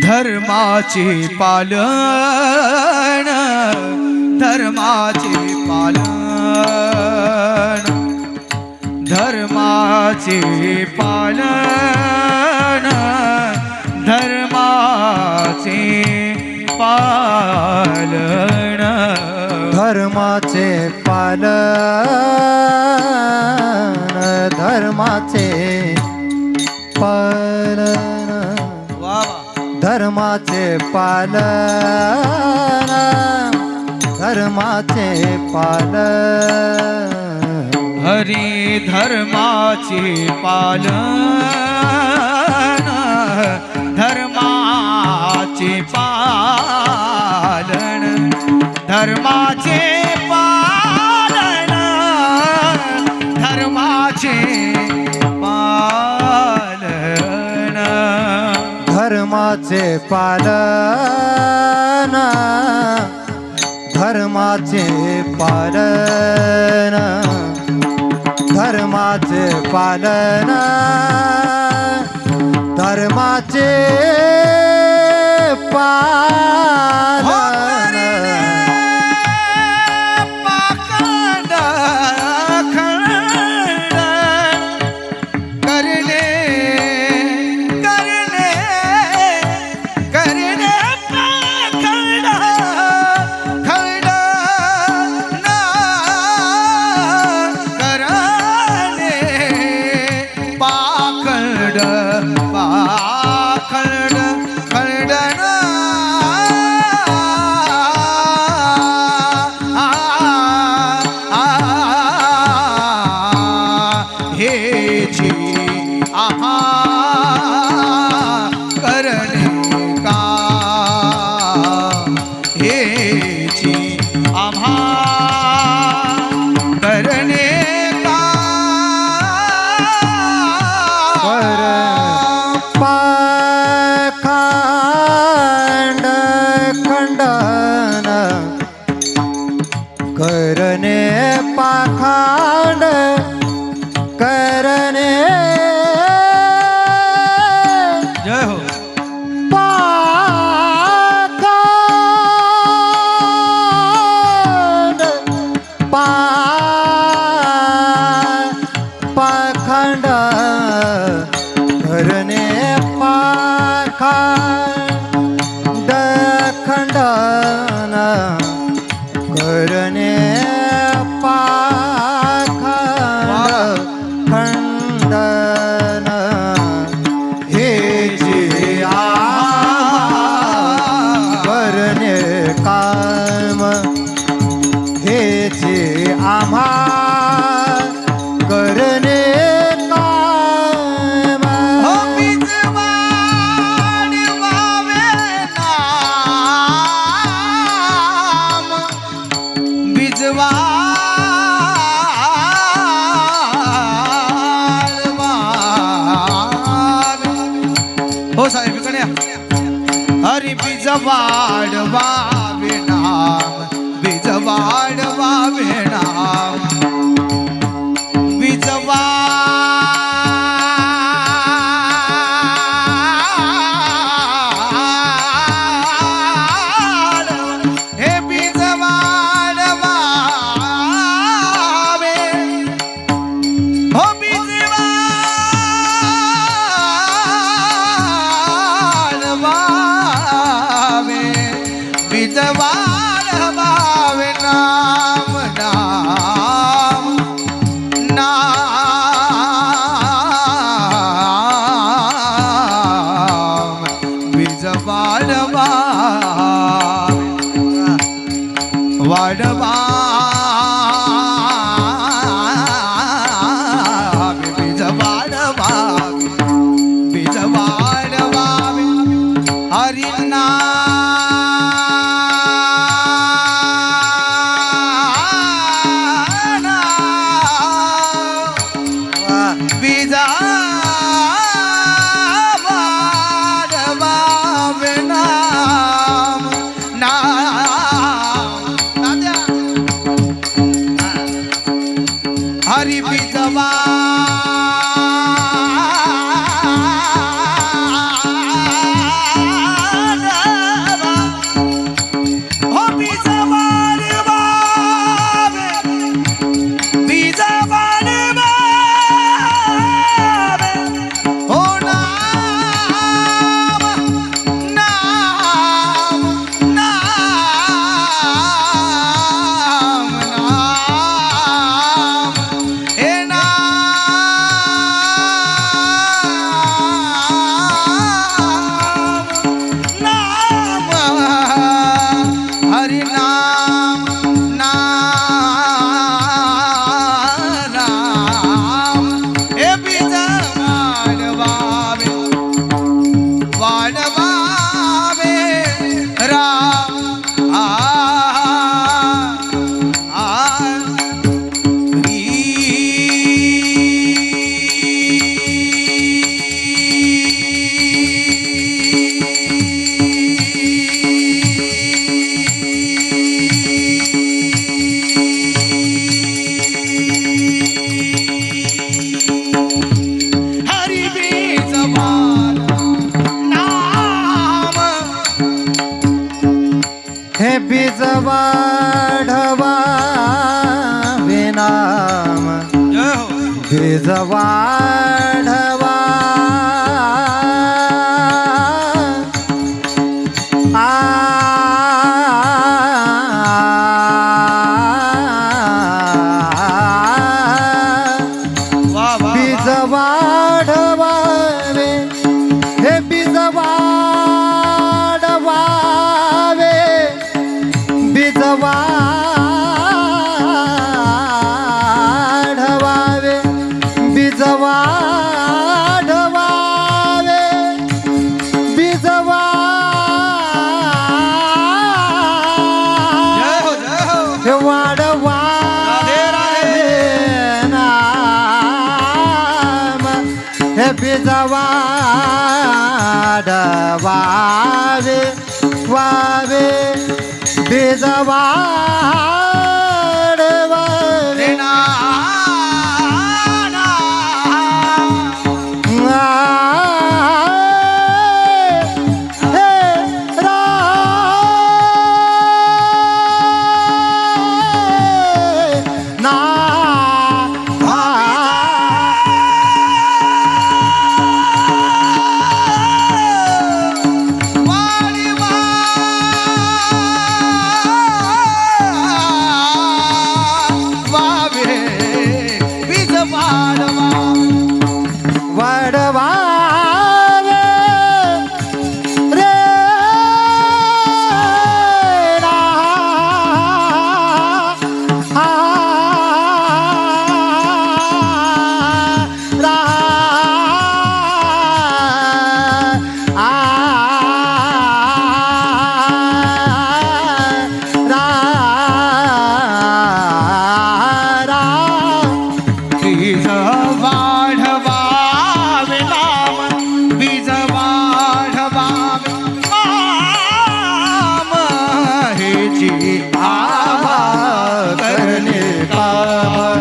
धर्माचे पालन धर्माचे पालन धर्माचे पालन धर्माचे पालन धर्माचे पालन धर्माचे पालन धर्माचे पालन धर्माचे पालन हरी धर्माचे पालन धर्माचे पालन धर्माचे पालन धर्माचे पालन धर्माचे पालन धर्माचे पालन धर्माचे पालन धर्माचे पालन करणे पाखांड करणे जय हो पाखांड पाखांड करणे पाखांड खंडन करणे पाखांड खंडन हे जे करणे काम हे जे आम्हा करणे काम हो बिजवाड वावे नाम बिजवाड वावे हो साहेब इकडे या हरी बिजवाड वावे नाम बिजवाड वावे नाम बिजवाड हे बिजवाड वावे हो बिजवाड हे बीज वाढवावे बीज वाढवावे बीज वाढवावे बीज जय हो जय हो हे वाढवावे नाम हे बीज वाढवावे वावे बीज वाढवावे रे ना वाढवावे रे बीज वाढवावे नाम बीज वाढवावे नाम हेची आभा करणे काम